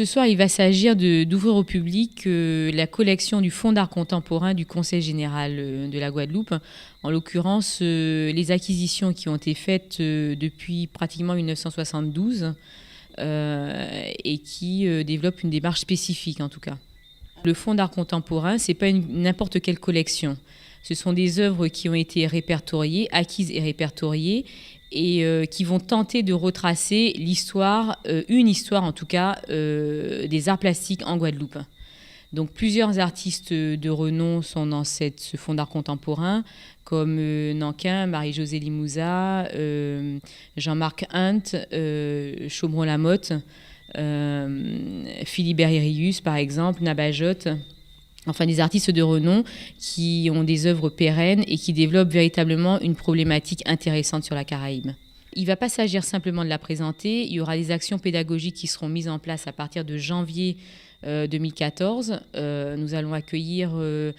Ce soir, il va s'agir d'ouvrir au public la collection du Fonds d'art contemporain du Conseil général de la Guadeloupe. En l'occurrence, les acquisitions qui ont été faites depuis pratiquement 1972 et qui développent une démarche spécifique en tout cas. Le Fonds d'art contemporain, ce n'est pas n'importe quelle collection. Ce sont des œuvres qui ont été répertoriées, acquises et répertoriées, et qui vont tenter de retracer l'histoire, une histoire en tout cas, des arts plastiques en Guadeloupe. Donc plusieurs artistes de renom sont dans ce fonds d'art contemporain, comme Nankin, Marie-Josée Limouza, Jean-Marc Hunt, Chaumron-Lamotte, Philibert Irius par exemple, Nabajot. Enfin, des artistes de renom qui ont des œuvres pérennes et qui développent véritablement une problématique intéressante sur la Caraïbe. Il ne va pas s'agir simplement de la présenter, il y aura des actions pédagogiques qui seront mises en place à partir de janvier 2014. Nous allons accueillir le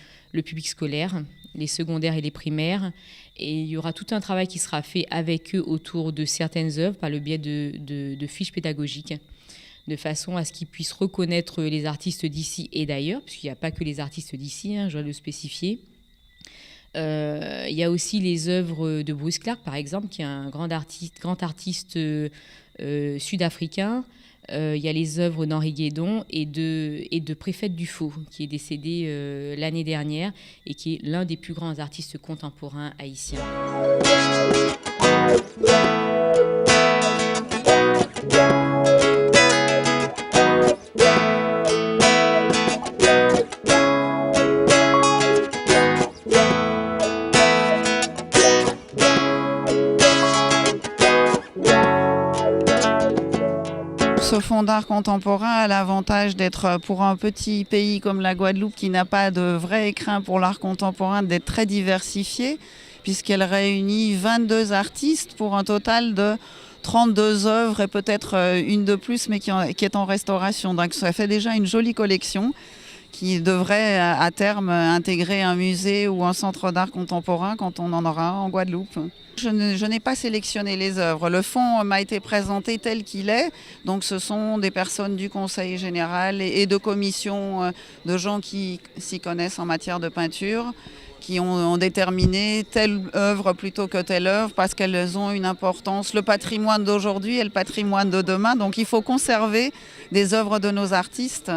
public scolaire, les secondaires et les primaires, et il y aura tout un travail qui sera fait avec eux autour de certaines œuvres par le biais de fiches pédagogiques, de façon à ce qu'ils puissent reconnaître les artistes d'ici et d'ailleurs, puisqu'il n'y a pas que les artistes d'ici, je dois le spécifier. Il y a aussi les œuvres de Bruce Clark, par exemple, qui est un grand artiste sud-africain. Il y a les œuvres d'Henri Guédon et de Préfète Dufaux, qui est décédé l'année dernière et qui est l'un des plus grands artistes contemporains haïtiens. Ce fonds d'art contemporain a l'avantage d'être, pour un petit pays comme la Guadeloupe qui n'a pas de vrai écrin pour l'art contemporain, d'être très diversifié, puisqu'elle réunit 22 artistes pour un total de 32 œuvres et peut-être une de plus, mais qui est en restauration. Donc ça fait déjà une jolie collection qui devrait à terme intégrer un musée ou un centre d'art contemporain quand on en aura un en Guadeloupe. Je n'ai pas sélectionné les œuvres. Le fonds m'a été présenté tel qu'il est. Donc ce sont des personnes du Conseil général et de commissions de gens qui s'y connaissent en matière de peinture, qui ont déterminé telle œuvre plutôt que telle œuvre parce qu'elles ont une importance. Le patrimoine d'aujourd'hui est le patrimoine de demain. Donc il faut conserver des œuvres de nos artistes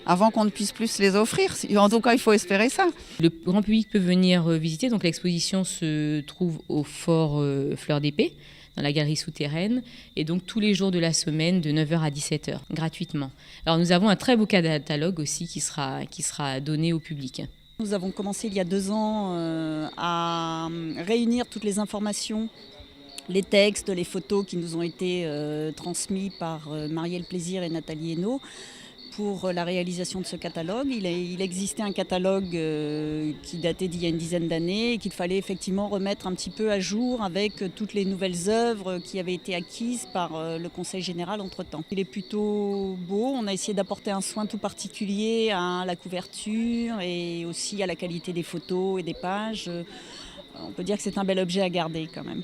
avant qu'on ne puisse plus les offrir. En tout cas, il faut espérer ça. Le grand public peut venir visiter. Donc l'exposition se trouve au fort Fleur d'Épée, dans la galerie souterraine, et donc tous les jours de la semaine, de 9h à 17h, gratuitement. Alors nous avons un très beau catalogue aussi qui sera donné au public. Nous avons commencé il y a 2 ans à réunir toutes les informations, les textes, les photos qui nous ont été transmis par Marielle Plaisir et Nathalie Hainaut pour la réalisation de ce catalogue. Il existait un catalogue qui datait d'il y a une dizaine d'années et qu'il fallait effectivement remettre un petit peu à jour avec toutes les nouvelles œuvres qui avaient été acquises par le Conseil général entre-temps. Il est plutôt beau, on a essayé d'apporter un soin tout particulier à la couverture et aussi à la qualité des photos et des pages. On peut dire que c'est un bel objet à garder quand même.